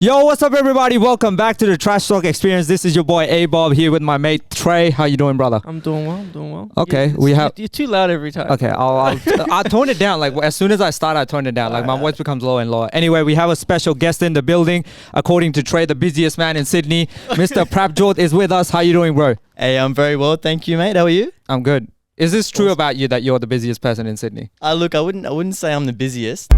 Yo, what's up, everybody? Welcome back to the Talk Experience. This is your boy Abob here with my mate Trey. How you doing, brother? I'm doing well. Okay, You're too loud every time. Okay, I'll tone it down. Like as soon as I start, I tone it down. Like my voice becomes lower and lower. Anyway, we have a special guest in the building. According to Trey, the busiest man in Sydney, Mr. Prabh is with us. How you doing, bro? Hey, I'm very well, thank you, mate. How are you? I'm good. Is this true about you that you're the busiest person in Sydney? Look, I wouldn't say I'm the busiest.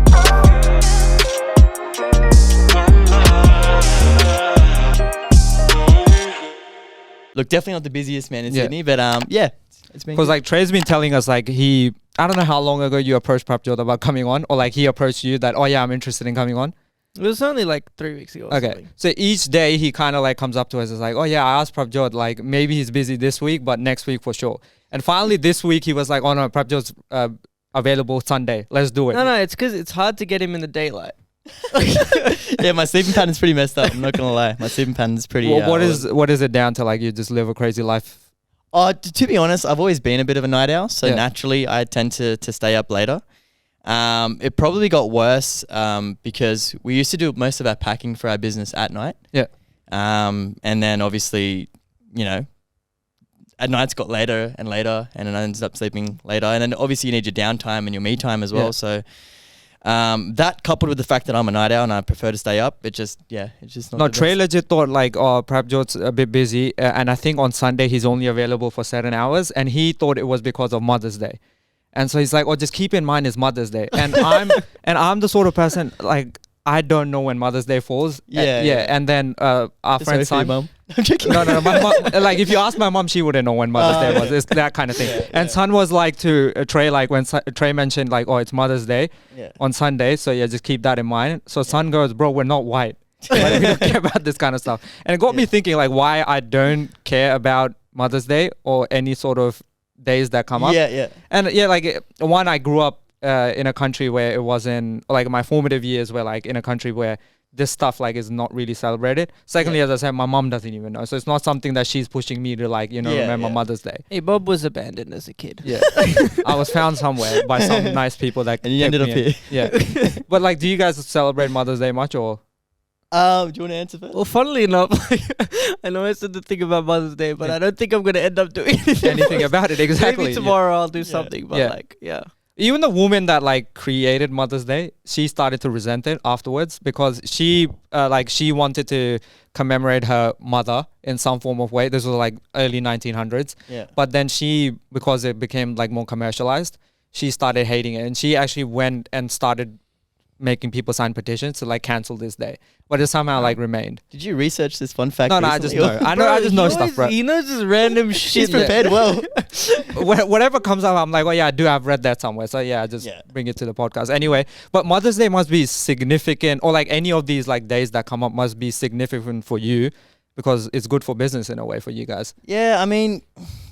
Look, definitely not the busiest man in Sydney, but yeah, it's been. Because like Trey's been telling us like I don't know how long ago you approached Prabh about coming on, or like he approached you that, oh yeah, I'm interested in coming on. It was only like 3 weeks ago. Okay, so each day he kind of like comes up to us and is like, oh yeah, I asked Prabh like maybe he's busy this week, but next week for sure. And finally this week he was like, oh no, Prabh available Sunday. Let's do it. No, it's because it's hard to get him in the daylight. Yeah, my sleeping pattern's pretty messed up. I'm not gonna lie, my sleeping pattern's pretty. Well, what is it down to? Like you just live a crazy life? To be honest, I've always been a bit of a night owl, so naturally I tend to stay up later. It probably got worse because we used to do most of our packing for our business at night. Yeah. And then obviously, you know, at nights got later and later, and then I ended up sleeping later. And then obviously you need your downtime and your me time as well. Yeah. So that coupled with the fact that I'm a night owl and I prefer to stay up, it's just not. No, Trey legit thought like, oh, Prabh's a bit busy, and I think on Sunday he's only available for certain hours, and he thought it was because of Mother's Day. And so he's like, oh, just keep in mind it's Mother's Day. And I'm the sort of person, like, I don't know when Mother's Day falls. Yeah. And then our friend Son. Mum. I'm joking. No. My mom, like, if you ask my mom, she wouldn't know when Mother's Day was. It's that kind of thing. And Son was like to Trey, like when Trey mentioned like, oh, it's Mother's Day on Sunday. So yeah, just keep that in mind. So Son goes, bro, we're not white. Like, we don't care about this kind of stuff. And it got me thinking like why I don't care about Mother's Day or any sort of days that come up. Yeah. And yeah, like one, I grew up in a country where it wasn't like my formative years were like in a country where this stuff like is not really celebrated. Secondly, as I said, my mom doesn't even know, so it's not something that she's pushing me to like remember Mother's Day. Hey, Bob was abandoned as a kid. Yeah. I was found somewhere by some nice people that and you ended up here. Yeah. But like, do you guys celebrate Mother's Day much or? Do you want to answer first? Well, funnily enough, I know I said the thing about Mother's Day, but I don't think I'm going to end up doing anything about it. Exactly. Maybe tomorrow I'll do something, but Even the woman that like created Mother's Day, she started to resent it afterwards because she wanted to commemorate her mother in some form of way. This was like early 1900s. Yeah. But then because it became like more commercialized, she started hating it, and she actually went and started making people sign petitions to like cancel this day, but it somehow like remained. Did you research this fun fact? No, I just know. I just know stuff, bro. He knows this random shit. She's prepared well. Whatever comes up, I'm like, oh yeah, I've read that somewhere. So yeah, I just bring it to the podcast. Anyway, but Mother's Day must be significant, or like any of these like days that come up must be significant for you because it's good for business in a way for you guys. Yeah, I mean,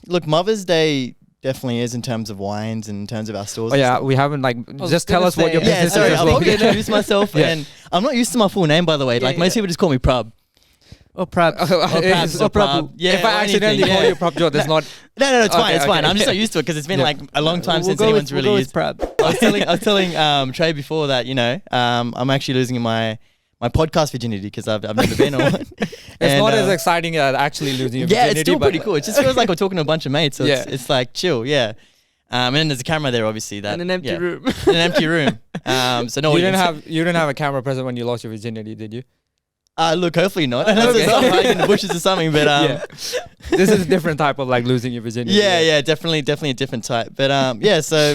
look, Mother's Day definitely is in terms of wines and in terms of our stores. Oh yeah, we haven't like just tell us what your business is. Sorry, as I'll well. probably introduce myself, and I'm not used to my full name, by the way. Like most people just call me Prabh. Or Prabs. Or Prabh. Yeah, if I accidentally call you Prabh, there's not. No, it's fine. It's fine. I'm just not used to it because it's been like a long time since anyone's really used. Prab. I was telling Trey before that I'm actually losing my podcast virginity because I've never been on one. It's not as exciting as actually losing your virginity. Yeah, it's still pretty cool. It just feels like we're talking to a bunch of mates. So it's like chill. Yeah. And then there's a camera there, obviously. That in an empty room. In an empty room. So no, you didn't have a camera present when you lost your virginity, did you? Look, hopefully not. Unless there's something hiding in the bushes or something. But this is a different type of like losing your virginity. Yeah, definitely a different type. But so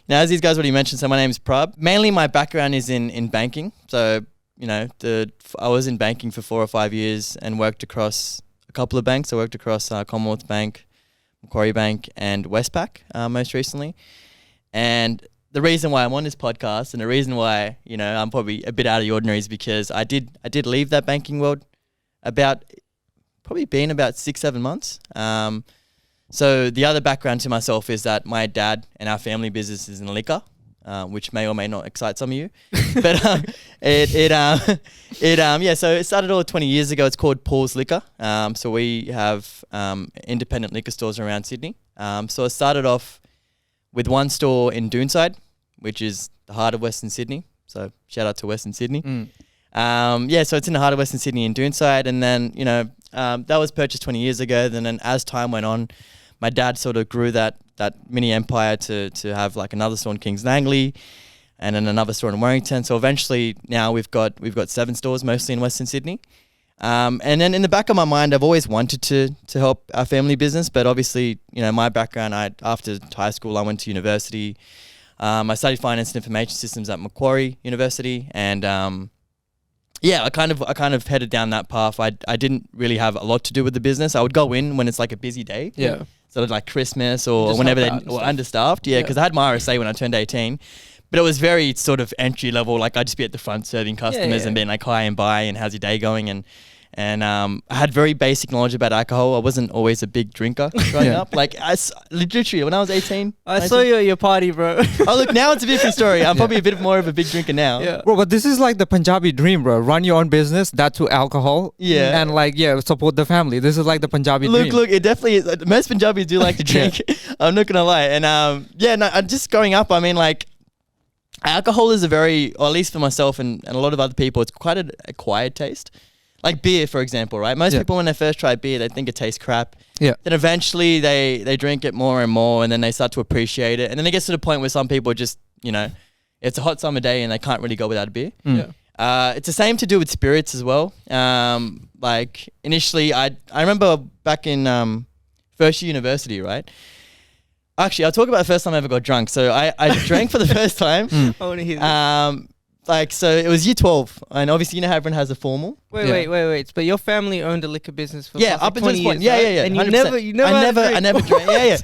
now as these guys already mentioned, so my name is Prabh. Mainly my background is in banking. So I was in banking for 4 or 5 years and worked across a couple of banks. I worked across Commonwealth Bank, Macquarie Bank, and Westpac most recently. And the reason why I'm on this podcast and the reason why I'm probably a bit out of the ordinary is because I did leave that banking world about 6-7 months. So the other background to myself is that my dad and our family business is in liquor, which may or may not excite some of you, but so it started all 20 years ago. It's called Paul's Liquor. So we have independent liquor stores around Sydney. So it started off with one store in Doonside, which is the heart of Western Sydney. So shout out to Western Sydney. So it's in the heart of Western Sydney in Doonside. And then, that was purchased 20 years ago. Then as time went on, my dad sort of grew that mini empire to have like another store in Kings Langley and then another store in Warrington. So eventually now we've got 7 stores, mostly in Western Sydney. And then in the back of my mind, I've always wanted to help our family business. But obviously, my background, after high school, I went to university. I studied finance and information systems at Macquarie University. And I kind of headed down that path. I didn't really have a lot to do with the business. I would go in when it's like a busy day. Yeah. So like Christmas or whenever they were understaffed. Yeah, because I had my RSA when I turned 18. But it was very sort of entry level. Like I'd just be at the front serving customers and being like, hi and bye and how's your day going? And I had very basic knowledge about alcohol. I wasn't always a big drinker growing up. Like literally when I was 18. I saw you at your party, bro. Oh, look, now it's a different story. I'm probably a bit more of a big drinker now. Yeah. Bro, but this is like the Punjabi dream, bro. Run your own business, that to alcohol. Yeah. And like, support the family. This is like the Punjabi dream. Look, it definitely is. Most Punjabis do like to drink. I'm not going to lie. And just growing up, I mean, like, alcohol is or at least for myself and a lot of other people, it's quite an acquired taste. Like beer, for example, right? Most people, when they first try beer, they think it tastes crap. Yeah. Then eventually they drink it more and more, and then they start to appreciate it. And then it gets to the point where some people just, it's a hot summer day and they can't really go without a beer. Mm. Yeah. It's the same to do with spirits as well. Like initially, I remember back in first year university, right? Actually, I'll talk about the first time I ever got drunk. So I drank for the first time. I want to hear this. So it was year 12, and obviously how everyone has a formal. Wait. But your family owned a liquor business for up until 20 this point. years, right? Yeah. And 100%. you never I never drank. Yeah.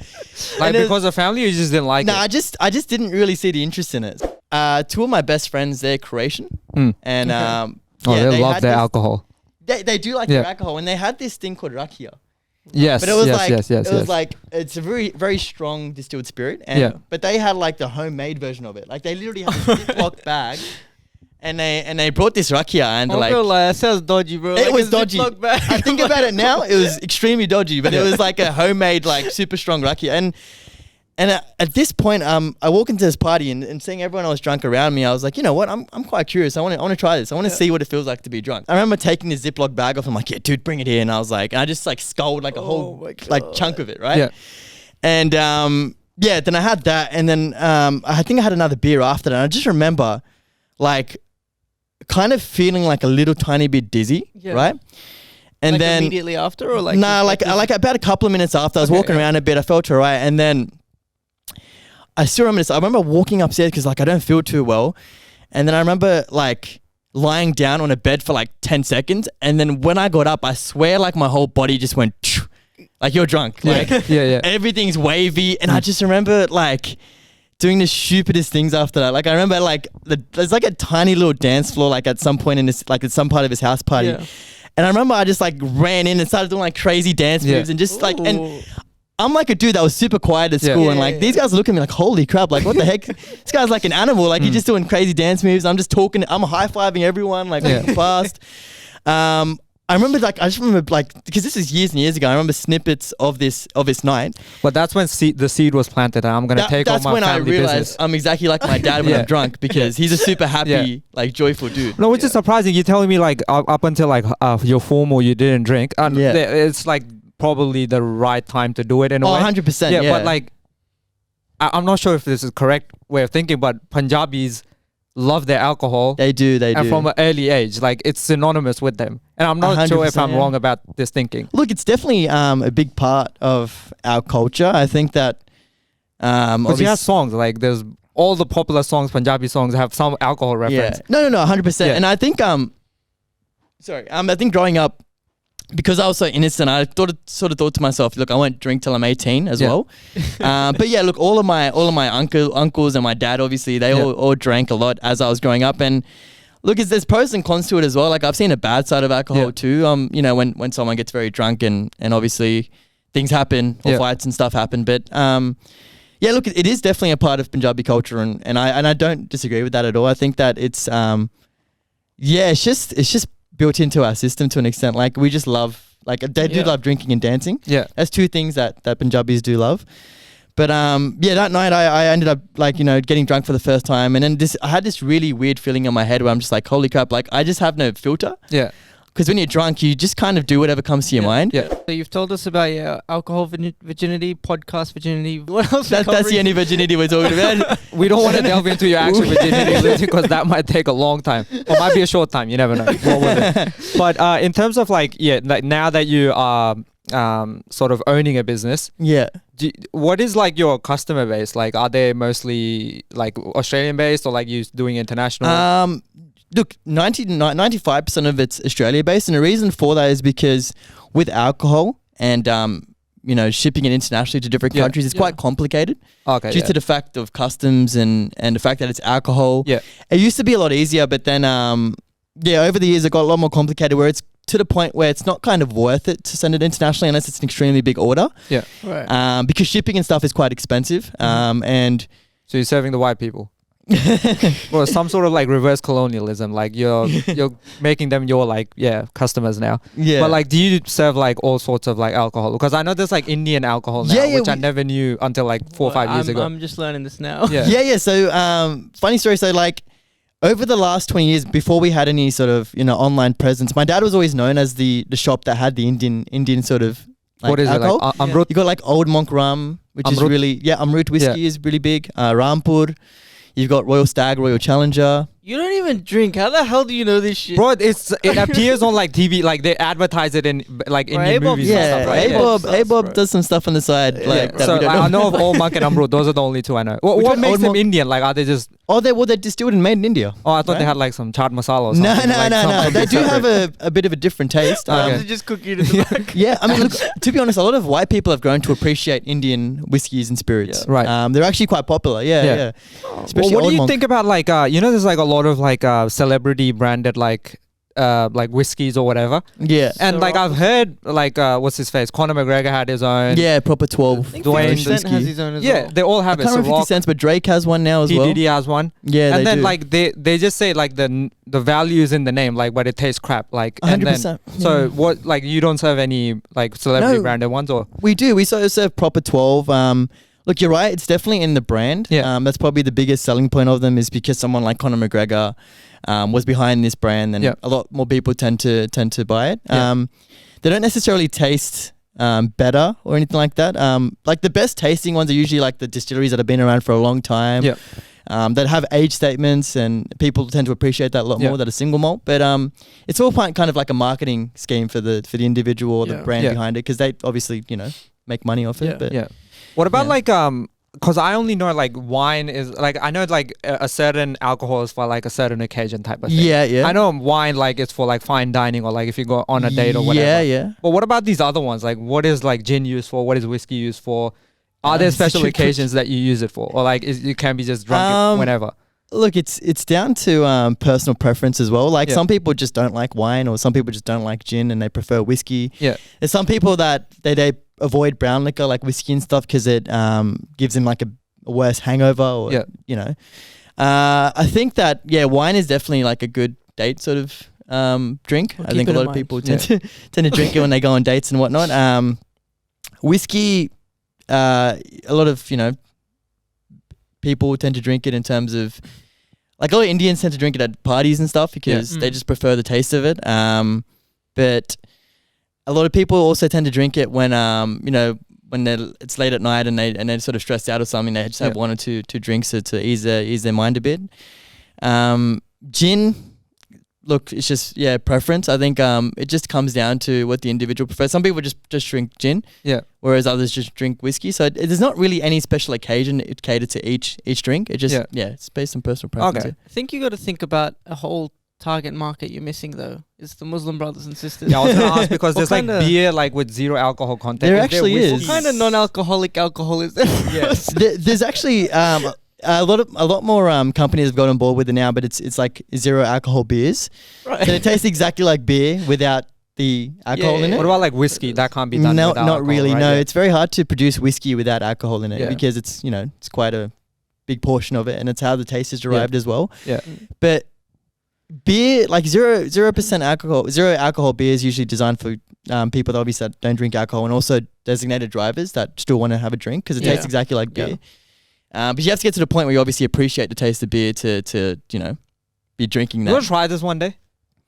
Like because of family, you just didn't like it? No, I just didn't really see the interest in it. 2 of my best friends, they're Croatian, and they love their alcohol. They do like their alcohol, and they had this thing called rakia. Yes, but it was yes. It was like it's a very, very strong distilled spirit, but they had like the homemade version of it. Like they literally had a Ziploc bag. And they brought this rakia and I'm like not lie, that sounds dodgy, bro. It like was dodgy. I think about it now, it was extremely dodgy, but it was like a homemade, like super strong rakia. And at this point, I walk into this party and seeing everyone else drunk around me, I was like, you know what? I'm quite curious. I want to try this. I want to see what it feels like to be drunk. I remember taking this Ziploc bag off. I'm like, yeah, dude, bring it here. And I was like, and I just like sculled like a whole like chunk of it, right? Yeah. And then I had that, and then I think I had another beer after that. And I just remember, like, kind of feeling like a little tiny bit dizzy, right? And like then immediately after, or like like about a couple of minutes after, I was walking around a bit. I felt alright, and then I still remember this. I remember walking upstairs because like I don't feel too well, and then I remember like lying down on a bed for like 10 seconds, and then when I got up, I swear like my whole body just went like you're drunk, like everything's wavy, and I just remember like doing the stupidest things after that. Like I remember like there's like a tiny little dance floor like at some point in this, like at some part of his house party. Yeah. And I remember I just like ran in and started doing like crazy dance moves and just like, and I'm like a dude that was super quiet at school and like these guys look at me like, holy crap, like what the heck? This guy's like an animal. Like he's just doing crazy dance moves. I'm just talking, I'm high-fiving everyone like walking past. I just remember like, because this is years and years ago, I remember snippets of this night. But that's when the seed was planted, and I'm going to take all my family business. That's when I realized I'm exactly like my dad when I'm drunk, because he's a super happy, like joyful dude. No, which is surprising. You're telling me like up until like your formal, you didn't drink. And it's like probably the right time to do it in a way. 100%. Yeah, but like, I'm not sure if this is correct way of thinking, but Punjabis love their alcohol. They do. And from an early age, like it's synonymous with them. And I'm not sure if I'm wrong about this thinking. Look, it's definitely a big part of our culture. I think that because you have songs, like there's all the popular songs, Punjabi songs have some alcohol reference. No, 100%. And I think I think growing up, because I was so innocent, I sort of thought to myself, look, I won't drink till I'm 18 as well. But yeah, look, all of my uncles and my dad, obviously, they all drank a lot as I was growing up. And look, there's pros and cons to it as well. Like I've seen a bad side of alcohol too. You know, when someone gets very drunk and obviously things happen or fights and stuff happen. But yeah, look, it is definitely a part of Punjabi culture, and I don't disagree with that at all. I think that it's it's just built into our system to an extent. Like we just love, like they do love drinking and dancing. Yeah, that's two things that Punjabis do love. But yeah, that night I ended up like, getting drunk for the first time. And then I had this really weird feeling in my head where I'm just like, holy crap, like I just have no filter. Yeah. Because when you're drunk, you just kind of do whatever comes to your mind. Yeah. So you've told us about your alcohol virginity, podcast virginity. What else? That's the only virginity we're talking about. We don't want to delve into your actual virginity because that might take a long time, or might be a short time. You never know. But in terms of like now that you are sort of owning a business, what is like your customer base? Like, are they mostly like Australian based, or like you doing international? Look, 95% of it's Australia based, and the reason for that is because with alcohol and shipping it internationally to different countries, it's quite complicated. Okay, due to the fact of customs and the fact that it's alcohol. Yeah, it used to be a lot easier, but then over the years it got a lot more complicated, where it's to the point where it's not kind of worth it to send it internationally unless it's an extremely big order. Yeah, right. Because shipping and stuff is quite expensive. And so you're serving the white people. Well, some sort of like reverse colonialism, like you're making them your like customers now. Yeah. But like, do you serve like all sorts of like alcohol? Because I know there's like Indian alcohol now, which I never knew until like 4 or 5 years ago. I'm just learning this now. Yeah. So funny story. So like over the last 20 years, before we had any sort of online presence, my dad was always known as the shop that had the Indian sort of like what is alcohol. It like? Amrut? You got like Old Monk rum, which is really Amrut whiskey is really big. Rampur. You've got Royal Stag, Royal Challenger. You don't even drink. How the hell do you know this shit? Bro, it appears on like TV, like they advertise it in like Indian movies and stuff, right? Abob does some stuff on the side. Like that so we don't know. I know of Old Monk and Amrut. Those are the only two I know. What makes them Indian? Like, are they just... Oh, they're distilled and made in India. Oh, I thought they had like some chaat masala or something. No. They do have a bit of a different taste. They just cook it in the back. Yeah, I mean, look, to be honest, a lot of white people have grown to appreciate Indian whiskeys and spirits. Yeah. Right. They're actually quite popular. Yeah. Especially what do you think about like, there's like a lot of like celebrity branded like whiskeys or whatever. Yeah. And so like I've heard like what's his face? Conor McGregor had his own. Yeah, proper 12. Dwayne has his own as well. They all have it. I can't remember 50 cents, but Drake has one now as well. Diddy has one. Yeah, and then like they just say like the value is in the name, like, but it tastes crap. Like 100%. So what, like, you don't serve any like celebrity branded ones, or? We do. We serve proper 12. Look, you're right. It's definitely in the brand. Yeah. That's probably the biggest selling point of them, is because someone like Conor McGregor was behind this brand, and a lot more people tend to buy it. They don't necessarily taste better or anything like that. Like the best tasting ones are usually like the distilleries that have been around for a long time. Yeah. That have age statements, and people tend to appreciate that a lot more than a single malt. But it's all kind of like a marketing scheme for the individual or the brand behind it, because they obviously make money off it. But what about like because I only know like wine is like, I know like a certain alcohol is for like a certain occasion type of thing. Yeah. I know wine like it's for like fine dining, or like if you go on a date or whatever. Yeah. But what about these other ones? Like, what is like gin used for? What is whiskey used for? Are there special occasions that you use it for, or like you can be just drunk whenever? Look, it's down to personal preference as well. Like some people just don't like wine, or some people just don't like gin and they prefer whiskey. Yeah. There's some people that they avoid brown liquor like whiskey and stuff because it gives them like a worse hangover, or I think that wine is definitely like a good date sort of drink. I think a lot of people tend to drink it when they go on dates and whatnot. Whiskey, a lot of people tend to drink it in terms of, like, a lot of Indians tend to drink it at parties and stuff because they just prefer the taste of it. But a lot of people also tend to drink it when when it's late at night and they're sort of stressed out or something. They just have one or two drinks to ease their mind a bit. Gin, look, it's just preference. I think it just comes down to what the individual prefers. Some people just drink gin, whereas others just drink whiskey. So there's not really any special occasion it catered to each drink. It just it's based on personal preference. Okay. I think you got to think about a whole target market you're missing though. It's the Muslim brothers and sisters. Yeah, I was gonna ask, because there's like beer like with zero alcohol content. There actually is. What kind of non-alcoholic alcohol is there? Yes. There's actually a lot more companies have got on board with it now, but it's like zero alcohol beers. Right. So it tastes exactly like beer without the alcohol in it. What about like whiskey? That can't be done No, without not alcohol, really. right? No, it's very hard to produce whiskey without alcohol in it because it's it's quite a big portion of it, and it's how the taste is derived as well. Yeah. But beer, like 0% alcohol, zero alcohol beer is usually designed for people that obviously don't drink alcohol, and also designated drivers that still want to have a drink because it tastes exactly like beer. But you have to get to the point where you obviously appreciate the taste of beer to be drinking that. You want to try this one day?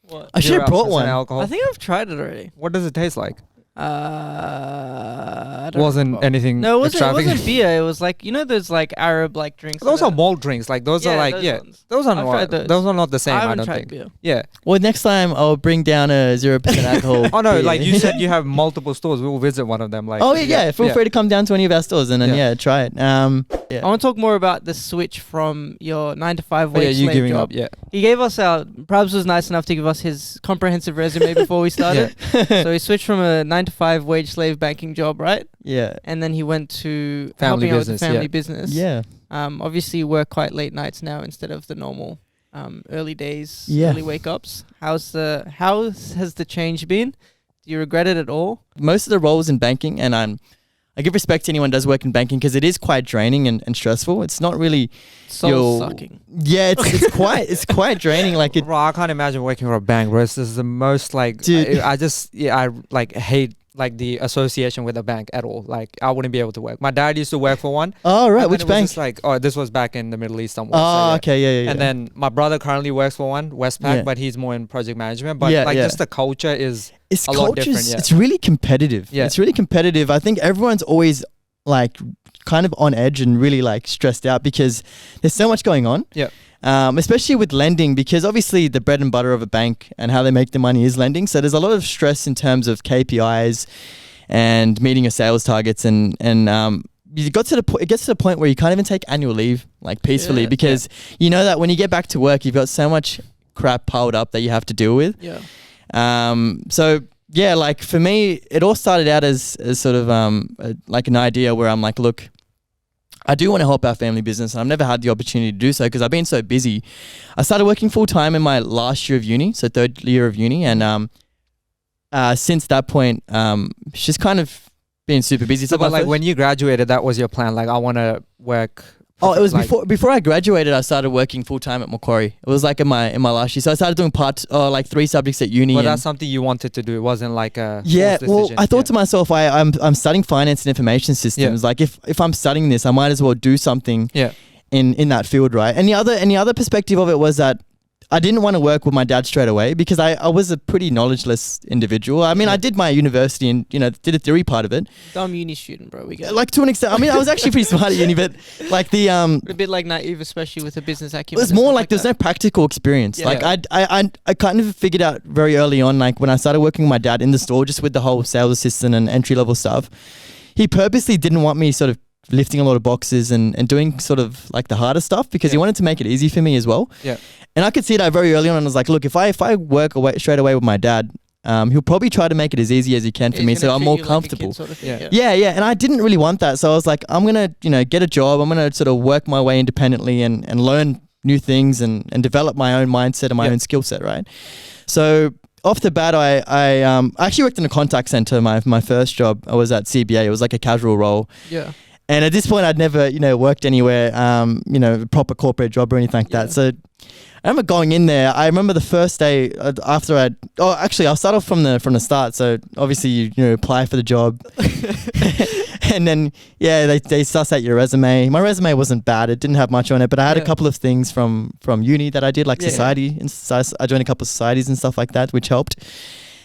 What? I should have brought 0% one. alcohol. I think I've tried it already. What does it taste like? I don't Wasn't remember. anything No, it extravagant? wasn't beer. It was like, you know those like Arab like drinks. Those that are malt drinks. Like those are like ones. those are I've not tried those. those are not the same. I I haven't don't tried think. beer. Yeah. Well, next time I'll bring down a 0% alcohol. Oh no, beer. like you said, you have multiple stores. We'll visit one of them. Like. Oh yeah. Feel free to come down to any of our stores and then try it. I want to talk more about the switch from your 9 to 5 wage you slave giving job. up? Yeah. He gave us Prabhs was nice enough to give us his comprehensive resume before we started. So he switched from a 9 to 5 wage slave banking job, right? Yeah. And then he went to Family helping out with business, the family business. Yeah. Obviously you work quite late nights now instead of the normal early days, Yeah. early wake ups. How has the change been? Do you regret it at all? Most of the roles in banking, and I give respect to anyone who does work in banking because it is quite draining and stressful. It's not really Soul sucking. Yeah, it's quite draining. Like it. Bro, I can't imagine working for a bank, bro. This is the most like Dude. I like hate like the association with a bank at all. Like I wouldn't be able to work. My dad used to work for one. Oh right, and which then it was bank? just like this was back in the Middle East somewhere. Oh okay, yeah. And then my brother currently works for one, Westpac, Yeah. but he's more in project management. But Yeah, like yeah. just the culture is it's a lot different. Yeah. It's really competitive. Yeah. It's really competitive. I think everyone's always like kind of on edge and really like stressed out because there's so much going on. Yeah. Especially with lending, because obviously the bread and butter of a bank and how they make the money is lending. So there's a lot of stress in terms of KPIs and meeting your sales targets, and it gets to the point where you can't even take annual leave like peacefully because you know that when you get back to work, you've got so much crap piled up that you have to deal with. Yeah. So yeah, like for me, it all started out as sort of like an idea where I'm like, look, I do want to help our family business. I've never had the opportunity to do so because I've been so busy. I started working full time in my last year of uni, so third year of uni, and since that point, it's just kind of been super busy. So, but like when you graduated, that was your plan. Like I want to work. Oh, it was like, before I graduated. I started working full time at Macquarie. It was like in my last year. So I started doing like 3 subjects at uni. But that's something you wanted to do. It wasn't like a forced decision. Well, I thought to myself, I'm studying finance and information systems. Like if I'm studying this, I might as well do something. In that field, right? And the other perspective of it was that I didn't want to work with my dad straight away because I was a pretty knowledgeless individual. I mean, I did my university and, did a theory part of it. Dumb uni student, bro. We get like to an extent. I mean, I was actually pretty smart at uni, but like the a bit like naive, especially with the business acumen. it was more like there's no practical experience. Yeah. Like I kind of figured out very early on, like when I started working with my dad in the store, just with the whole sales assistant and entry level stuff, he purposely didn't want me sort of lifting a lot of boxes and doing sort of like the harder stuff because he wanted to make it easy for me as well. Yeah. And I could see that very early on, and I was like, look, if I work straight away with my dad, he'll probably try to make it as easy as he can for me, so I'm more comfortable. Yeah. And I didn't really want that, so I was like, I'm gonna get a job. I'm gonna sort of work my way independently and learn new things and develop my own mindset and my own skill set, right? So off the bat, I actually worked in a contact center. My first job, I was at CBA. It was like a casual role. Yeah. And at this point, I'd never, worked anywhere, proper corporate job or anything like that. So I remember going in there. I remember the first day after I'll start off from the start. So obviously, you apply for the job. And then, they suss out your resume. My resume wasn't bad. It didn't have much on it, but I had a couple of things from uni that I did, like society. And I joined a couple of societies and stuff like that, which helped.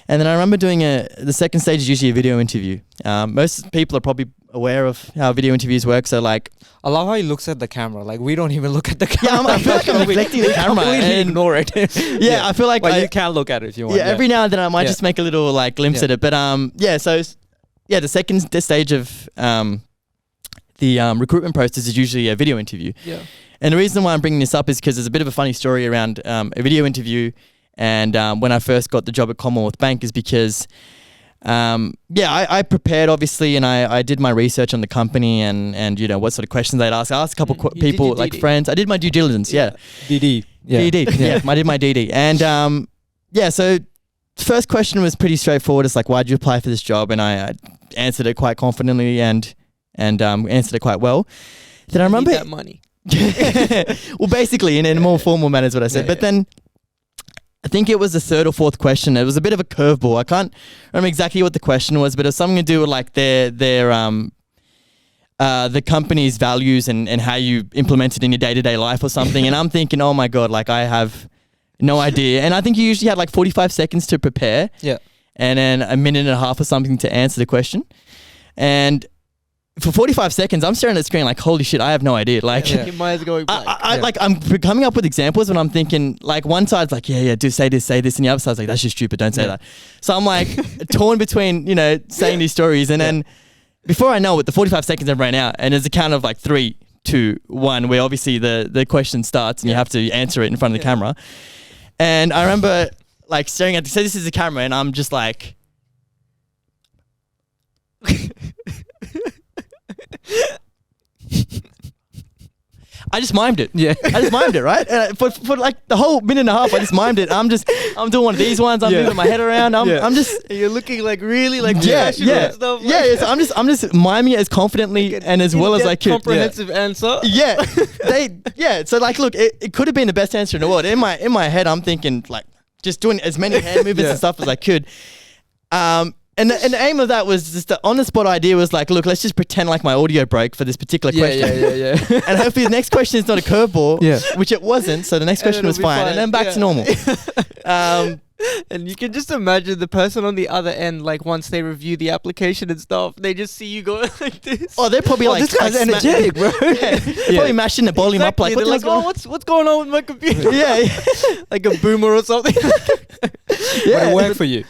And then I remember doing the second stage is usually a video interview. Most people are probably aware of how video interviews work. So like, I love how he looks at the camera. Like we don't even look at the camera. Yeah, I feel like I'm neglecting the camera. Completely ignore it. I feel like you can look at it if you want. Yeah, every now and then I might just make a little like glimpse at it. But so the second stage of the recruitment process is usually a video interview. Yeah. And the reason why I'm bringing this up is because there's a bit of a funny story around a video interview. And when I first got the job at Commonwealth Bank is because, I prepared obviously, and I did my research on the company and what sort of questions they'd ask. I asked a couple people like friends. I did my due diligence. DD. DD. Yeah, I did my DD. And so first question was pretty straightforward. It's like, why'd you apply for this job? And I answered it quite confidently and answered it quite well. Then I remember that money. well, basically in a more formal manner is what I said. But then I think it was the third or fourth question. It was a bit of a curveball. I can't remember exactly what the question was, but it was something to do with like the company's values and how you implement it in your day-to-day life or something. And I'm thinking, oh my God, like I have no idea. And I think you usually had like 45 seconds to prepare. Yeah. And then a minute and a half or something to answer the question. And for 45 seconds, I'm staring at the screen like, holy shit, I have no idea. Like, my eyes going blank. like I'm coming up with examples and I'm thinking, like, one side's like, do say this, and the other side's like, that's just stupid, don't say that. So I'm like torn between, saying these stories. And then before I know it, the 45 seconds have ran out, and there's a count of like 3, 2, 1, where obviously the question starts and you have to answer it in front of the camera. And I remember like staring at this is the camera, and I'm just like, I just mimed it. Yeah. I just mimed it, right? And for like the whole minute and a half, I just mimed it. I'm doing one of these ones. I'm moving my head around. I'm just. You're looking like really like and stuff. Like. So I'm just miming it as confidently and as well as I could. Comprehensive answer. Yeah. So like, look, it could have been the best answer in the world. In my head, I'm thinking like just doing as many hand movements and stuff as I could. And the aim of that was just the on-the-spot idea was like, look, let's just pretend like my audio broke for this particular question. Yeah. And hopefully the next question is not a curveball, which it wasn't. So the next question was fine. And then back to normal. And you can just imagine the person on the other end, like once they review the application and stuff, they just see you going like this. Oh, they're probably like, this guy's energetic, bro. Probably mashing the volume up like, they're like, what's going on with my computer? Like a boomer or something. But it worked for you.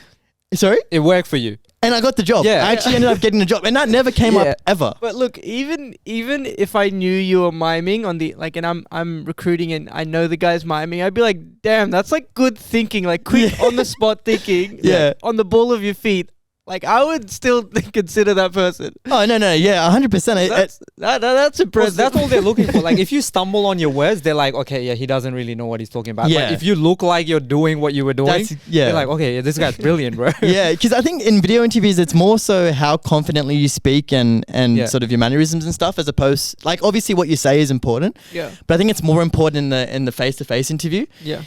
Sorry? It worked for you. And I got the job. Yeah. I actually ended up getting the job. And that never came up ever. But look, even if I knew you were miming on the like, and I'm recruiting and I know the guy's miming, I'd be like, damn, that's like good thinking, like quick on the spot thinking. On the ball of your feet. Like, I would still consider that person. Oh, no. Yeah, 100%. That's impressive. That's all they're looking for. Like, if you stumble on your words, they're like, okay, he doesn't really know what he's talking about. Yeah. But if you look like you're doing what you were doing, they're like, okay, this guy's brilliant, bro. Yeah, because I think in video interviews, it's more so how confidently you speak and sort of your mannerisms and stuff, as opposed, like, obviously what you say is important. Yeah. But I think it's more important in the face-to-face interview. Yeah.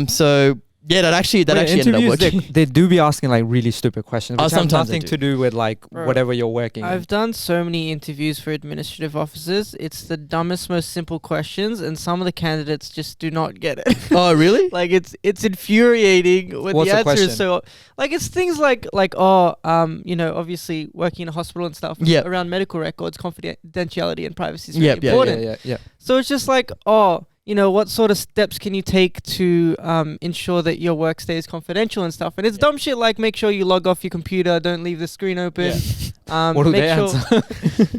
So... yeah, that actually ended up working. They do be asking like really stupid questions, which have sometimes nothing to do with like whatever you're working. I've done so many interviews for administrative officers. It's the dumbest, most simple questions, and some of the candidates just do not get it. Oh, really? Like it's infuriating when What's the the answer is question? so like it's things like obviously working in a hospital and stuff around medical records, confidentiality and privacy is really important. Yeah. So it's just like, what sort of steps can you take to ensure that your work stays confidential and stuff? And it's dumb shit like make sure you log off your computer, don't leave the screen open. What do they answer?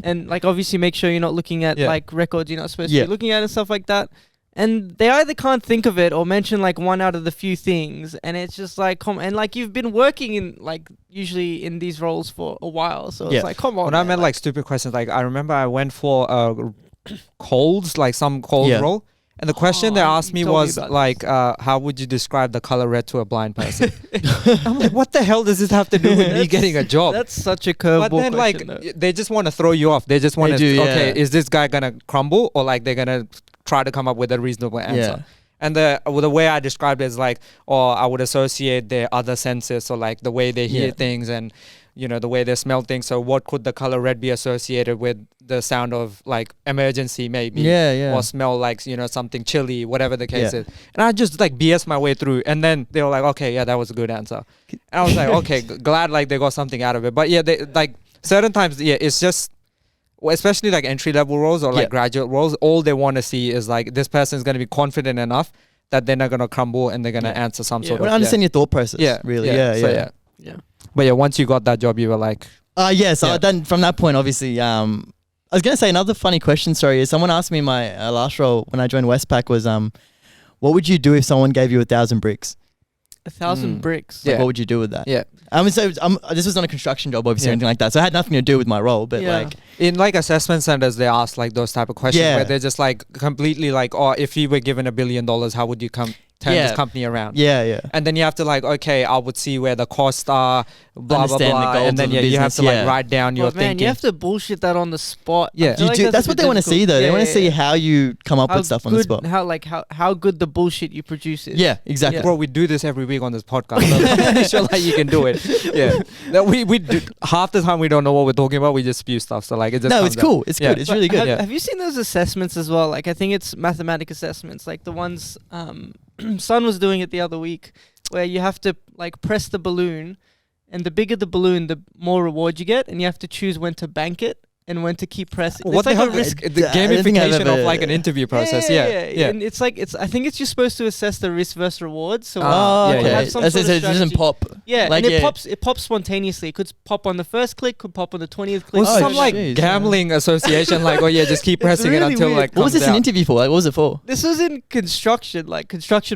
And like obviously make sure you're not looking at like records you're not supposed to be looking at and stuff like that. And they either can't think of it or mention like one out of the few things, and it's just like and like you've been working in like usually in these roles for a while, so it's like come on. When I meant like stupid questions, like I remember I went for colds, like some cold role. And the question they asked me was like, how would you describe the color red to a blind person? I'm like, what the hell does this have to do with me getting a job? That's such a curveball. But then like, they just want to throw you off. They just want to, is this guy going to crumble, or like they're going to try to come up with a reasonable answer? And the way I described it is like, I would associate their other senses, so like the way they hear things and, the way they smell things. So what could the color red be associated with? The sound of like emergency maybe, or smell like something chilly, whatever the case is. And I just like BS my way through, and then they were like, okay, that was a good answer. And I was like, okay, glad like they got something out of it. But they like certain times, it's just, especially like entry level roles or like graduate roles, all they want to see is like this person is going to be confident enough that they're not going to crumble and they're going to answer some sort of. I understand your thought process. Really. But once you got that job, you were like, so then from that point, obviously, I was going to say another funny question, sorry, is someone asked me in my last role when I joined Westpac was, what would you do if someone gave you 1,000 bricks? 1,000 bricks? Like, what would you do with that? Yeah. So this was not a construction job, obviously, or anything like that. So it had nothing to do with my role, but like... in like assessment centers, they ask like those type of questions where they're just like completely like, if you were given $1 billion, how would you come turn this company around. Yeah. And then you have to like, okay, I would see where the costs are, blah, Understand blah, the blah. goals And then of the you have to business, like write down your man, thinking. you have to bullshit that on the spot. Yeah. I feel like That's a what bit they want to see, though. difficult. They want to see how you come up with stuff on the spot. How good the bullshit you produce is. Yeah, exactly. Bro, we do this every week on this podcast. So I'm pretty sure like you can do it. Yeah. That we do, half the time we don't know what we're talking about. We just spew stuff. So like it just it's cool. It's good. It's really good. Have you seen those assessments as well? Like I think it's mathematic assessments, like the ones Son was doing it the other week, where you have to like press the balloon, and the bigger the balloon, the more reward you get, and you have to choose when to bank it and when to keep pressing. What the hell? The gamification of like an interview process. Yeah. And it's like I think it's just supposed to assess the risk versus reward. So okay. have some It sort of doesn't pop. Yeah, like, and it pops spontaneously. It could pop on the first click, could pop on the 20th click. Well, some like gambling association, like just keep pressing really it until weird. like. What was this an interview for? Like, what was it for? This was in construction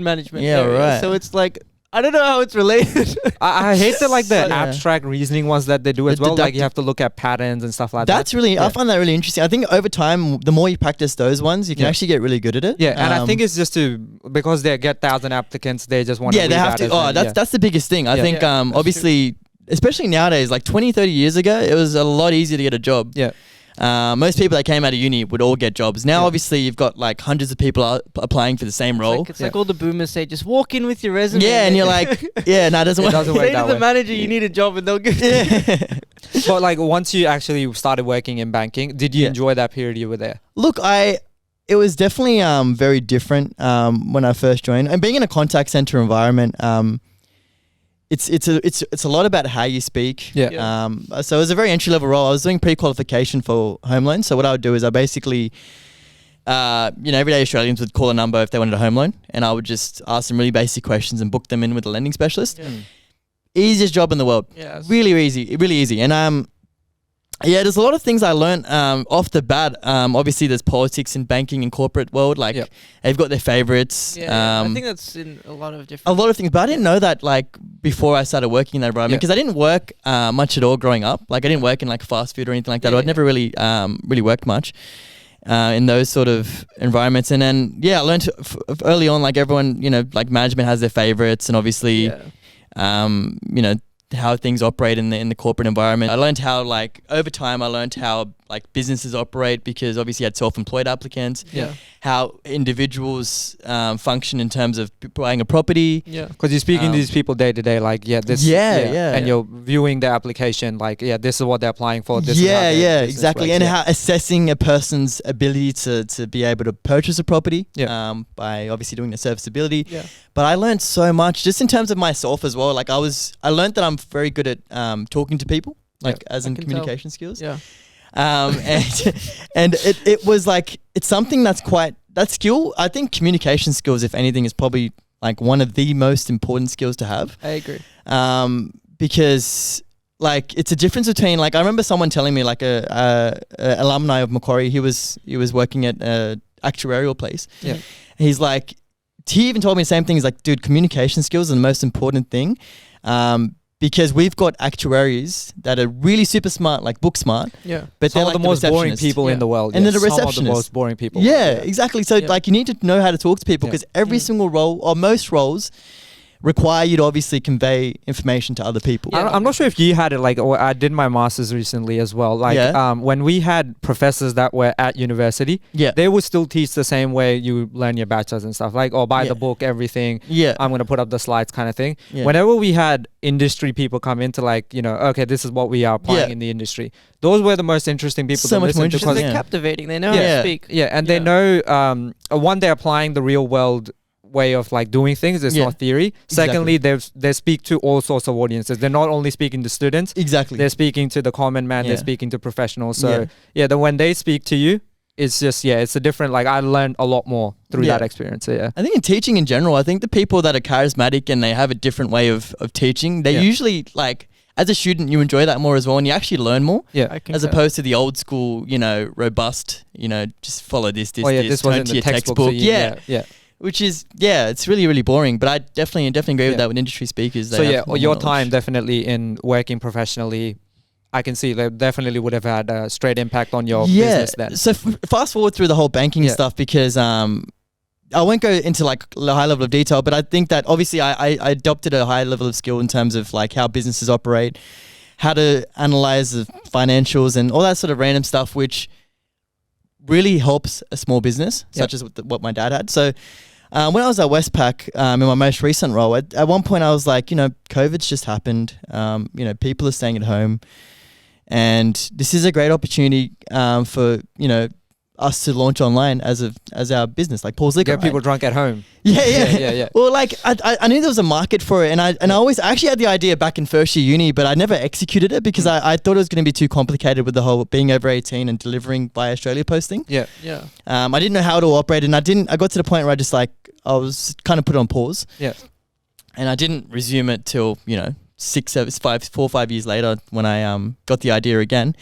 management. Yeah, area. right. So it's like, I don't know how it's related. I hate the abstract reasoning ones that they do as well. Like you have to look at patterns and stuff like that. That's really, I find that really interesting. I think over time, the more you practice those ones, you can actually get really good at it. Yeah, and I think it's just because they get 1,000 applicants, they just want to. Yeah, they have to. That's the biggest thing. I think obviously, especially nowadays, like 20, 30 years ago, it was a lot easier to get a job. Yeah. Most people that came out of uni would all get jobs. Now, obviously, you've got like hundreds of people applying for the same role. It's like all the boomers say, just walk in with your resume. Yeah, and you're like, it doesn't work. Say to the manager, you need a job, and they'll give it. But like once you actually started working in banking, did you enjoy that period you were there? Look, it was definitely very different when I first joined. And being in a contact center environment, it's a lot about how you speak. Yeah. So it was a very entry level role. I was doing pre-qualification for home loans. So what I would do is I basically, everyday Australians would call a number if they wanted a home loan, and I would just ask them really basic questions and book them in with a lending specialist. Yeah. Easiest job in the world. Yeah. Really easy. And there's a lot of things I learned off the bat. Obviously, there's politics in banking and corporate world. Like they've got their favorites. Yeah, I think that's in a lot of different. A lot of things, but I didn't know that like before I started working in that environment because I didn't work much at all growing up. Like I didn't work in like fast food or anything like that. I'd never really worked much in those sort of environments. And then I learned early on, like everyone, like management has their favorites, and obviously, how things operate in the corporate environment. I learned how over time I learned how businesses operate, because obviously you had self-employed applicants. Yeah. How individuals function in terms of buying a property. Yeah. Because you're speaking to these people day to day, and you're viewing the application, this is what they're applying for. This exactly. And how assessing a person's ability to be able to purchase a property. By obviously doing the serviceability. Yeah. But I learned so much just in terms of myself as well. I learned that I'm very good at talking to people, as in communication skills. Yeah. And it was it's something that skill. I think communication skills, if anything, is probably one of the most important skills to have. I agree. Because it's a difference between I remember someone telling me a alumni of Macquarie. He was working at an actuarial place. Yeah. He's he even told me the same thing. He's dude, communication skills are the most important thing. Because we've got actuaries that are really super smart, book smart. Yeah. But some they're of the most boring people in the world. And they're the Some receptionists. of the most boring people. Yeah, exactly. So you need to know how to talk to people, because every single role, or most roles, require you to obviously convey information to other people. I'm not sure if you had it I did my master's recently as well. When we had professors that were at university, they would still teach the same way you learn your bachelor's and stuff. Buy the book, everything. Yeah. I'm going to put up the slides kind of thing. Yeah. Whenever we had industry people come into okay, this is what we are applying in the industry. Those were the most interesting people So to much listen more to. interesting. They're captivating. They know how to speak. Yeah, and they know, one, they're applying the real world way of doing things. It's not theory. Secondly, they speak to all sorts of audiences. They're not only speaking to students. Exactly. They're speaking to the common man. They're speaking to professionals. So then when they speak to you, it's just it's a different. I learned a lot more through that experience. So, I think in teaching in general, I think the people that are charismatic and they have a different way of teaching, they usually as a student, you enjoy that more as well, and you actually learn more. Yeah. As opposed to the old school, robust, just follow this, this turn wasn't to the your textbook. textbook. Which is, it's really, really boring. But I definitely agree with that with industry speakers. So your time definitely in working professionally, I can see they definitely would have had a straight impact on your business then. So fast forward through the whole banking stuff, because I won't go into like a high level of detail, but I think that obviously I adopted a high level of skill in terms of like how businesses operate, how to analyze the financials and all that sort of random stuff, which really helps a small business, such as what my dad had. So when I was at Westpac in my most recent role, at one point I was like, COVID's just happened. People are staying at home, and this is a great opportunity for us to launch online as our business, like Paul's Liquor. Get people drunk at home. Yeah. Well, like I knew there was a market for it, and I actually had the idea back in first year uni, but I never executed it because I thought it was going to be too complicated with the whole being over 18 and delivering by Australia posting. Yeah. I didn't know how it all operated, and I got to the point where I was kind of put it on pause. Yeah. And I didn't resume it till 4 or 5 years later when I got the idea again.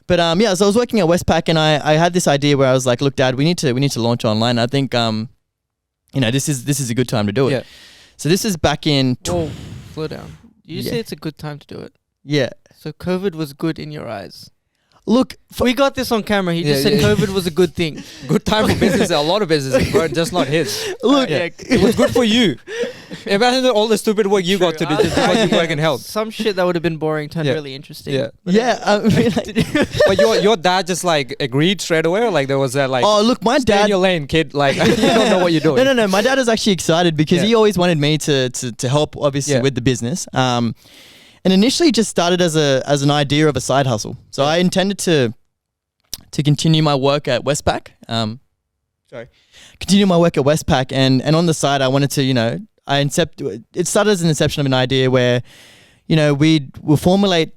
But so I was working at Westpac, and I had this idea where I was like, look, Dad, we need to launch online. I think this is a good time to do it. Yeah. So this is back in slow down. You say it's a good time to do it. Yeah. So COVID was good in your eyes. Look, we got this on camera. He just said COVID was a good thing. Good time for business. A lot of businesses, but just not his. Look, it was good for you. Imagine all the stupid work you got to do just because you work in health. Some shit that would have been boring turned really interesting. Yeah. I mean, but your dad just like agreed straight away, or like there was that like, oh look, my stay dad in your lane, kid. Like you don't know what you're doing. No. My dad was actually excited because he always wanted me to help, obviously, with the business. And initially just started as an idea of a side hustle. So I intended to continue my work at Westpac. Continue my work at Westpac, and on the side I wanted to, it started as an inception of an idea where, we'll formulate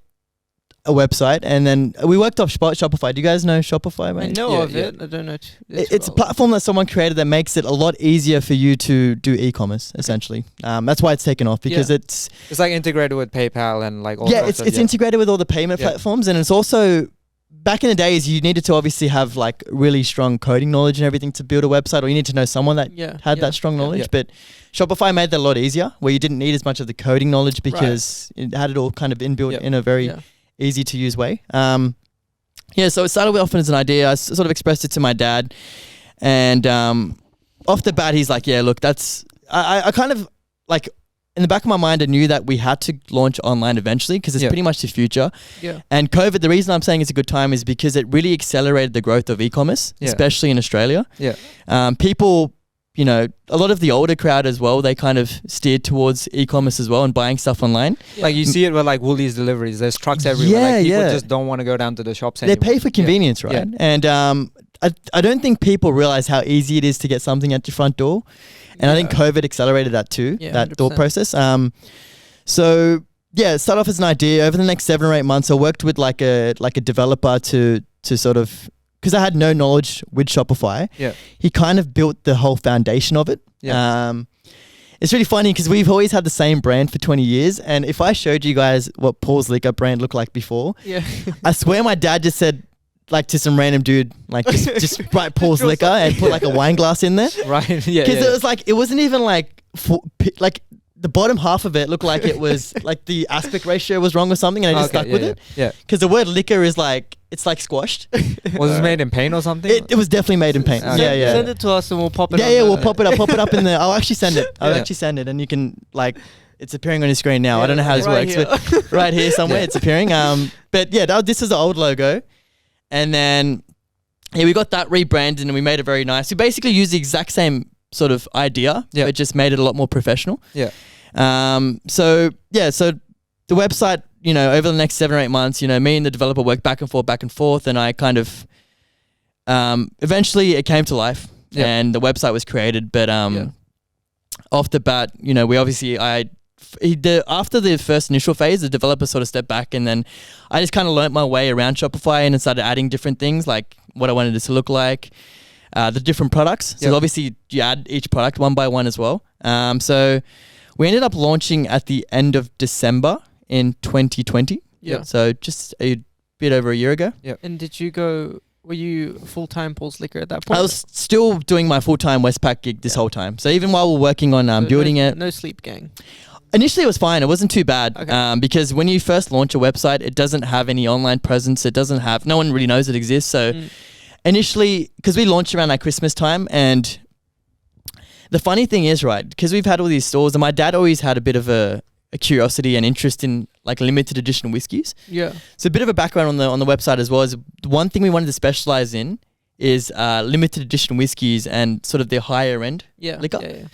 a website, and then we worked off Shopify. Do you guys know Shopify? Right? I know of it. I don't know. It's a platform that someone created that makes it a lot easier for you to do e-commerce, essentially. That's why it's taken off, because it's like integrated with PayPal and like all it's integrated with all the payment platforms, and it's also, back in the days, you needed to obviously have like really strong coding knowledge and everything to build a website, or you need to know someone that had that strong knowledge. But Shopify made that a lot easier, where you didn't need as much of the coding knowledge because it had it all kind of inbuilt in a very easy to use way. So it started off as an idea. I sort of expressed it to my dad, and off the bat, he's like, yeah, look, that's, I kind of like, in the back of my mind, I knew that we had to launch online eventually because it's pretty much the future. Yeah. And COVID, the reason I'm saying it's a good time is because it really accelerated the growth of e-commerce, especially in Australia. Yeah. People, a lot of the older crowd as well, they kind of steered towards e-commerce as well and buying stuff online. Yeah. Like you see it with like Woolies deliveries. There's trucks everywhere. Like people just don't want to go down to the shops anymore. They pay for convenience, right? Yeah. And I don't think people realize how easy it is to get something at your front door. And I think COVID accelerated that too, that 100%. Door process. So start off as an idea. Over the next 7 or 8 months, I worked with like a developer to sort of, because I had no knowledge with Shopify. Yeah. He kind of built the whole foundation of it. Yeah. It's really funny because we've always had the same brand for 20 years. And if I showed you guys what Paul's Liquor brand looked like before, I swear my dad just said, like, to some random dude, like just write Paul's Liquor and put like a wine glass in there. Right. Yeah. Because it was like, it wasn't even like the bottom half of it looked like it was like the aspect ratio was wrong or something, and I just stuck with it. Yeah. Because the word liquor is like, it's like squashed. Was it made in paint or something? It was definitely made in paint. Yeah. Send it to us and we'll pop it. Yeah, we'll pop it up. Pop it up in there. I'll actually send it. Actually send it, and you can like. It's appearing on your screen now. I don't know how this works, but right here somewhere it's appearing. But yeah, this is the old logo, and then. Yeah, we got that rebranded and we made it very nice. We basically used the exact same sort of idea, but just made it a lot more professional. Yeah. So the website, over the next 7 or 8 months, me and the developer worked back and forth, and I kind of, eventually it came to life and the website was created. But off the bat, we obviously, after the first initial phase, the developer sort of stepped back, and then I just kind of learnt my way around Shopify and started adding different things, like what I wanted it to look like, the different products. So obviously you add each product one by one as well. So we ended up launching at the end of December in 2020. Yeah. So just a bit over a year ago. Yeah. And were you full-time Paul's Liquor at that point? I was still doing my full-time Westpac gig this whole time. So even while we're working on building it. No sleep, gang. Initially, it was fine. It wasn't too bad because when you first launch a website, it doesn't have any online presence. No one really knows it exists. So initially, because we launched around like Christmas time, and the funny thing is, right, because we've had all these stores, and my dad always had a bit of a curiosity and interest in like limited edition whiskeys. Yeah. So a bit of a background on the website as well is one thing we wanted to specialize in is limited edition whiskeys and sort of the higher end liquor.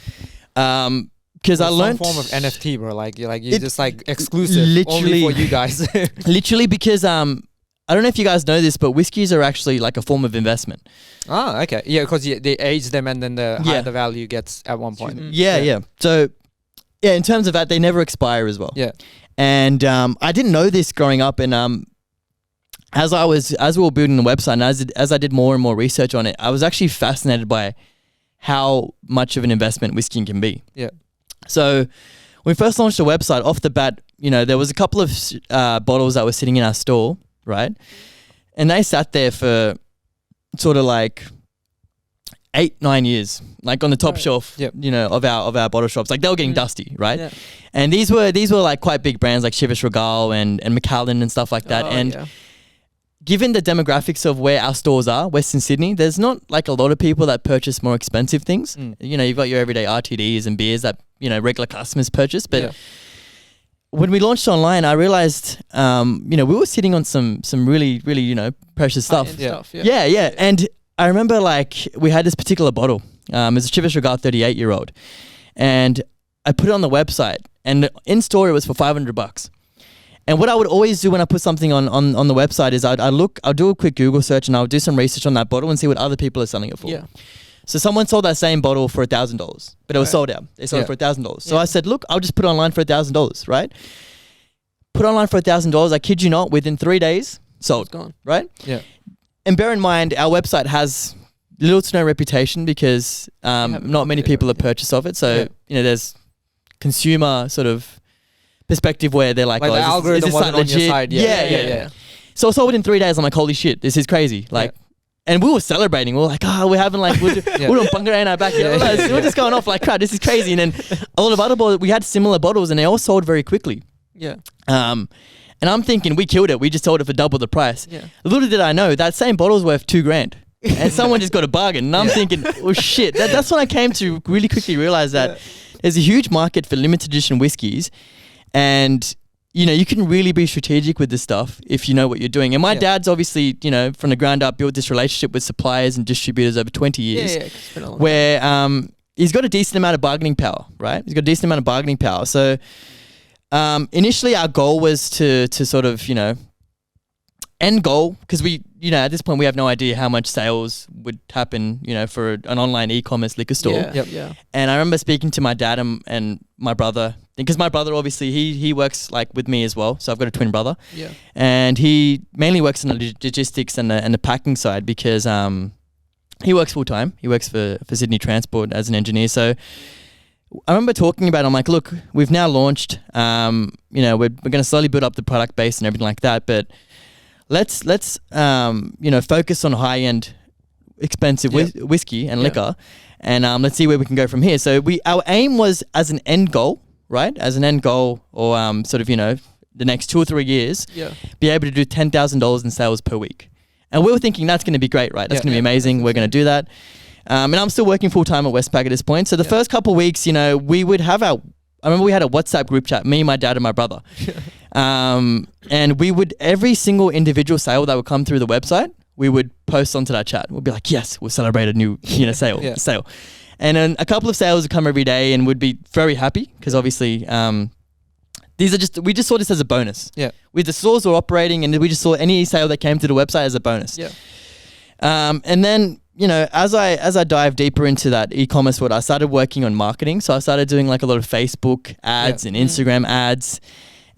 Because I learned some form of NFT, bro. Like you just like exclusive only for you guys. Literally, because I don't know if you guys know this, but whiskeys are actually like a form of investment. Ah, okay. Yeah, because they age them and then the higher the value gets at one point. Yeah. So, yeah, in terms of that, they never expire as well. Yeah. And I didn't know this growing up. And as we were building the website and as I did more and more research on it, I was actually fascinated by how much of an investment whiskey can be. Yeah. So when we first launched the website, off the bat, there was a couple of bottles that were sitting in our store, right? And they sat there for sort of like 8-9 years, like on the top shelf, of our bottle shops. Like they were getting dusty, right? Yeah. And these were like quite big brands like Chivas Regal and Macallan and stuff like that. Given the demographics of where our stores are, Western Sydney, there's not like a lot of people that purchase more expensive things. You've got your everyday RTDs and beers that, regular customers purchase. But when we launched online, I realized, we were sitting on some really, really, precious stuff. Yeah. And I remember like we had this particular bottle. It was a Chivas Regal 38-year-old. And I put it on the website and in store it was for $500. And what I would always do when I put something on the website is I'll do a quick Google search and I'll do some research on that bottle and see what other people are selling it for. Yeah. So someone sold that same bottle for $1,000, but it was sold out. They sold it for $1,000. So I said, look, I'll just put it online for $1,000, right? Put it online for $1,000. I kid you not, within 3 days, sold. It's gone. Right? Yeah. And bear in mind, our website has little to no reputation because not many people have purchased of it. So, there's consumer sort of perspective where they're like, the algorithm wasn't on your side. Yeah. So I sold within 3 days. I'm like, holy shit, this is crazy. Like, and we were celebrating. We were like, we're having like, we're doing bunker in our backyard. We're just going off like, crap, this is crazy. And then a lot of other bottles, we had similar bottles and they all sold very quickly. Yeah. And I'm thinking we killed it. We just sold it for double the price. Yeah. Little did I know that same bottle's worth $2,000. And someone just got a bargain. And I'm thinking, oh shit. That's when I came to really quickly realize that there's a huge market for limited edition whiskeys. And, you can really be strategic with this stuff if you know what you're doing. And my dad's obviously, from the ground up built this relationship with suppliers and distributors over 20 years. Where he's got a decent amount of bargaining power, right? He's got a decent amount of bargaining power. So initially our goal was to sort of, end goal, because we, at this point we have no idea how much sales would happen, for an online e-commerce liquor store. Yeah. And I remember speaking to my dad and my brother, because my brother obviously he works like with me as well. So I've got a twin brother. Yeah. And he mainly works in the logistics and the packing side because he works full time. He works for Sydney Transport as an engineer. So I remember talking about it, I'm like, look, we've now launched, we're going to slowly build up the product base and everything like that, but let's focus on high-end expensive whiskey and liquor, and let's see where we can go from here. So our aim was as an end goal, right? As an end goal, or sort of, the next 2 or 3 years, be able to do $10,000 in sales per week. And we were thinking that's going to be great, right? That's going to be amazing. We're going to do that. And I'm still working full-time at Westpac at this point. So the first couple of weeks, we would have I remember we had a WhatsApp group chat, me, my dad, and my brother. And we would, every single individual sale that would come through the website, we would post onto that chat. We'd be like, yes, we'll celebrate a new sale. And then a couple of sales would come every day and we'd be very happy because obviously we just saw this as a bonus. Yeah. The stores were operating and we just saw any sale that came to the website as a bonus. Yeah. And then, as I dive deeper into that e-commerce world, I started working on marketing. So I started doing like a lot of Facebook ads and Instagram ads,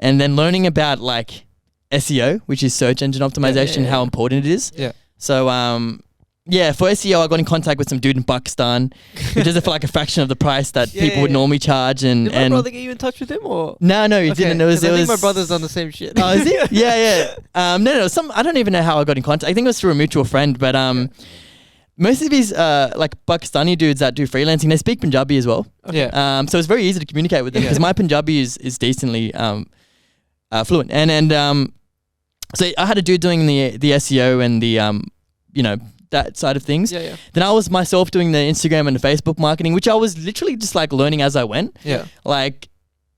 and then learning about like SEO, which is search engine optimization, how important it is. Yeah. So, for SEO, I got in contact with some dude in Pakistan who does it for like a fraction of the price that people would normally charge. And did my brother get you in touch with him or? No, he didn't. I think my brother's done the same shit. Oh, is he? Yeah. No. I don't even know how I got in contact. I think it was through a mutual friend, but most of these like Pakistani dudes that do freelancing, they speak Punjabi as well. Okay. So it's very easy to communicate with them because my Punjabi is decently fluent. And so I had a dude doing the SEO and the that side of things. Yeah. Then I was myself doing the Instagram and the Facebook marketing, which I was literally just like learning as I went. Yeah. Like,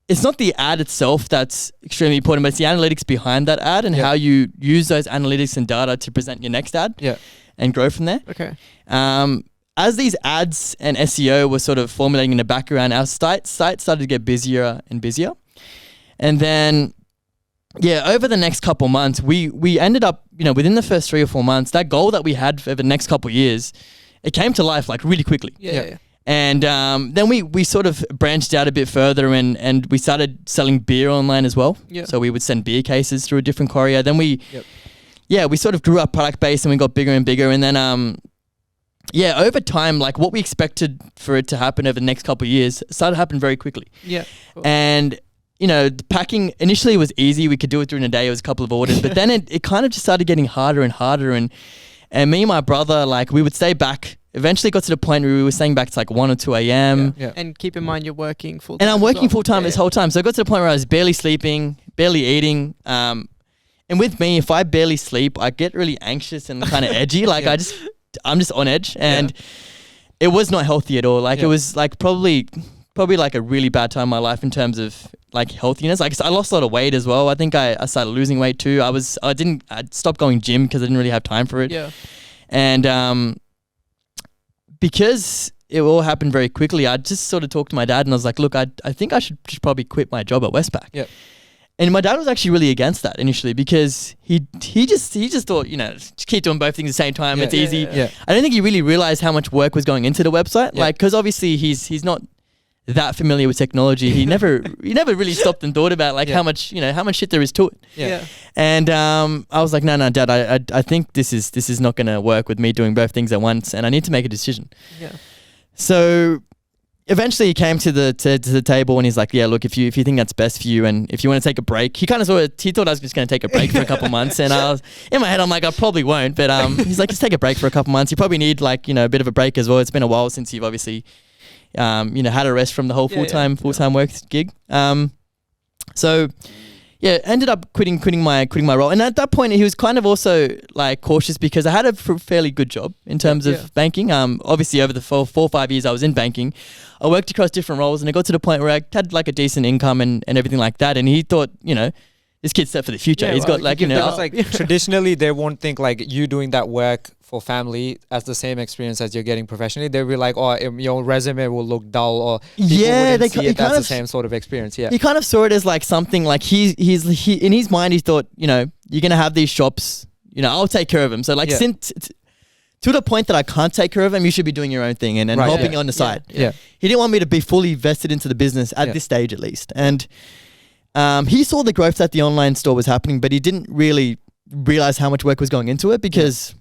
it's not the ad itself that's extremely important, but it's the analytics behind that ad and how you use those analytics and data to present your next ad and grow from there. Okay. As these ads and SEO were sort of formulating in the background, our site started to get busier and busier. And then, over the next couple months, we ended up, within the first 3 or 4 months, that goal that we had for the next couple years, it came to life like really quickly. Yeah. And then we sort of branched out a bit further and we started selling beer online as well. Yeah. So we would send beer cases through a different courier. Then we sort of grew our product base and we got bigger and bigger. And then, over time, like what we expected for it to happen over the next couple of years started to happen very quickly. Yeah. Cool. And, the packing initially was easy. We could do it during a day. It was a couple of orders, but then it kind of just started getting harder and harder. And me and my brother, like we would stay back. Eventually got to the point where we were staying back to like 1 or 2 a.m. Yeah. And keep in mind you're working full time. And I'm working full time this whole time. So I got to the point where I was barely sleeping, barely eating. And with me, if I barely sleep, I get really anxious and kind of edgy. Like I'm just on edge. And it was not healthy at all. Like it was like probably like a really bad time in my life in terms of like healthiness. Like I lost a lot of weight as well. I think I started losing weight too. I stopped going gym because I didn't really have time for it. Yeah. And because it all happened very quickly, I just sort of talked to my dad and I was like, look, I think I should just probably quit my job at Westpac. Yeah. And my dad was actually really against that initially because he just thought, just keep doing both things at the same time. It's easy. Yeah. I don't think he really realized how much work was going into the website. Like, because obviously he's not that familiar with technology. He never really stopped and thought about like how much shit there is to it. Yeah. And I was like, no, Dad, I think this is not going to work with me doing both things at once, and I need to make a decision. Yeah. So eventually he came to the table and he's like, yeah, look, if you think that's best for you and if you want to take a break, he thought I was just going to take a break for a couple months, and I was in my head, I'm like, I probably won't, but he's like, just take a break for a couple months. You probably need like a bit of a break as well. It's been a while since you've obviously had a rest from the whole full-time work gig. So ended up quitting my role. And at that point, he was kind of also like cautious because I had a fairly good job in terms of banking. Obviously over the 4 or 5 years I was in banking, I worked across different roles and it got to the point where I had like a decent income and everything like that. And he thought, this kid's set for the future. Yeah, he's got like, because like traditionally they won't think like you doing that work for family as the same experience as you're getting professionally. They'll be like, oh, your resume will look dull, or people wouldn't see it as the same sort of experience. Yeah. He kind of saw it as like something like he in his mind, he thought, you're going to have these shops, I'll take care of them. So like since to the point that I can't take care of them, you should be doing your own thing and helping on the side. Yeah. He didn't want me to be fully vested into the business at this stage at least. And he saw the growth that the online store was happening, but he didn't really realize how much work was going into it because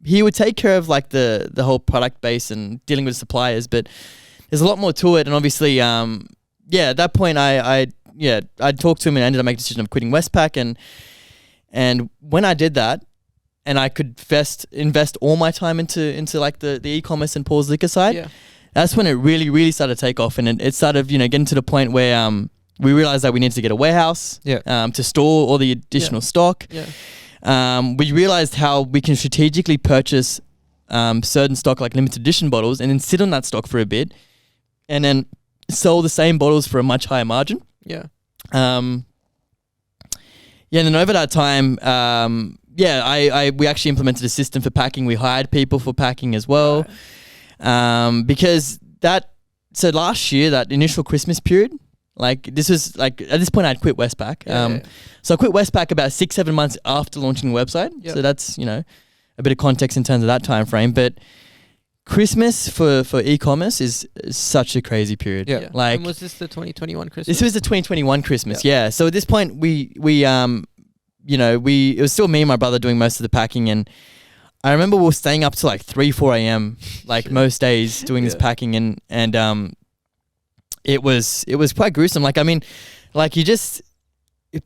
he would take care of like the whole product base and dealing with suppliers, but there's a lot more to it. And obviously, at that point I talked to him and ended up making a decision of quitting Westpac. And when I did that, and I could invest all my time into like the e-commerce and Paul's Liquor side, that's when it really, really started to take off. And it started, getting to the point where we realized that we needed to get a warehouse to store all the additional stock. We realized how we can strategically purchase certain stock like limited edition bottles and then sit on that stock for a bit and then sell the same bottles for a much higher margin. And then over that time, we actually implemented a system for packing. We hired people for packing as well. Because so last year, that initial Christmas period, like this was like, at this point I'd quit Westpac. So I quit Westpac about 6-7 months after launching the website. So that's, a bit of context in terms of that time frame. But Christmas for e-commerce is such a crazy period. Like, and was this the 2021 Christmas? This was the 2021 Christmas. So at this point we it was still me and my brother doing most of the packing, and I remember we were staying up to like 3-4 a.m. like most days doing this packing, and it was quite gruesome. Like, I mean, like you just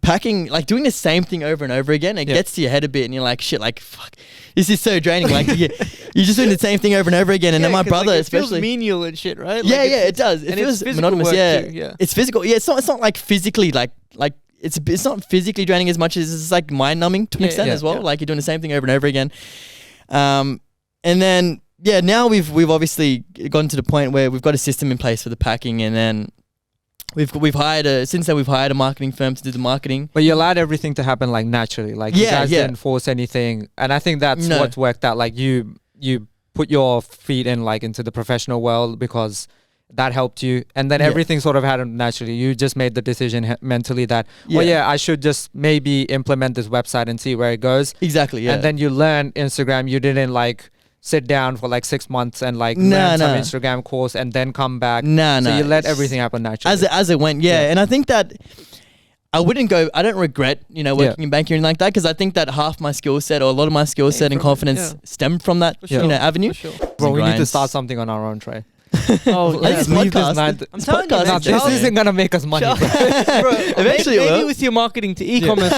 packing, like doing the same thing over and over again, it gets to your head a bit and you're like, shit, like fuck, this is so draining. Like you're just doing the same thing over and over again. And then my brother, like, especially, feels menial and shit, right? Like it does. It feels monotonous. Too, It's physical. It's not like physically like it's not physically draining as much as it's like mind numbing to an extent as well. Like you're doing the same thing over and over again. And then now we've obviously gotten to the point where we've got a system in place for the packing, and then we've hired a marketing firm to do the marketing. But you allowed everything to happen like naturally. Like you guys didn't force anything, and I think that's what's worked out. Like you put your feet in like into the professional world because that helped you, and then everything sort of happened naturally. You just made the decision mentally that I should just maybe implement this website and see where it goes. Exactly. And then you learn Instagram. You didn't like sit down for like 6 months and like learn some Instagram course and then come back. So you let everything happen naturally as it went. And I think that I don't regret, working in banking or anything like that, because I think that half my skill set or a lot of my skill set and confidence stemmed from that, avenue. For sure. Bro, we need to start something on our own, Trey. This podcast. I'm telling you, man, this isn't gonna make us money. Eventually, maybe with your marketing to e-commerce.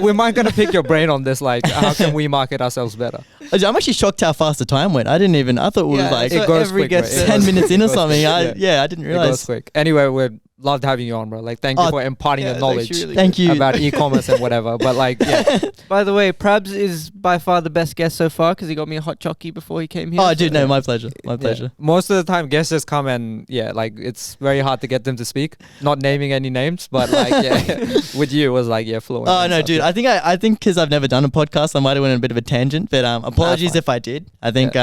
We might gonna pick your brain on this. Like, how can we market ourselves better? I'm actually shocked how fast the time went. I thought it was like it goes quick, 10 minutes in or something. I didn't realize. It goes quick. Anyway, we'd loved having you on, bro. Like, thank you for imparting the knowledge. Really thank you about e-commerce and whatever. But like, By the way, Prabs is by far the best guest so far because he got me a hot chockey before he came here. Oh, dude, no, my pleasure. My pleasure. Most of the time, guests just come and like it's very hard to get them to speak. Not naming any names, but like with you it was like fluent. Oh no, dude. I think because I've never done a podcast, I might have went on a bit of a tangent. But apologies if I did. I think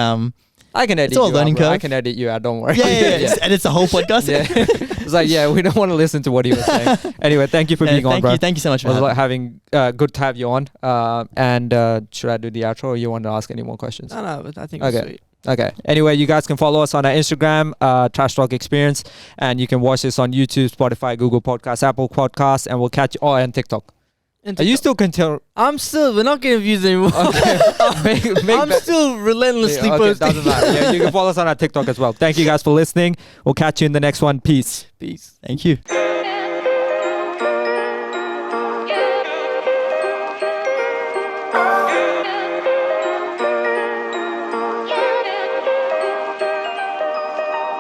I can edit it's all you learning out, bro. curve. I can edit you out. Don't worry. And it's the whole podcast. It's like we don't want to listen to what he was saying. Anyway, thank you for being on, bro. Thank you so much for it was like having good to have you on. And should I do the outro, or you want to ask any more questions? No, but I think it's sweet. Okay. Anyway, you guys can follow us on our Instagram, Talk Experience, and you can watch this on YouTube, Spotify, Google Podcasts, Apple Podcasts, and we'll catch you. And TikTok. Are you still continue? We're not getting views anymore. Okay. I'm still relentlessly posting. Doesn't matter. You can follow us on our TikTok as well. Thank you guys for listening. We'll catch you in the next one. Peace. Thank you.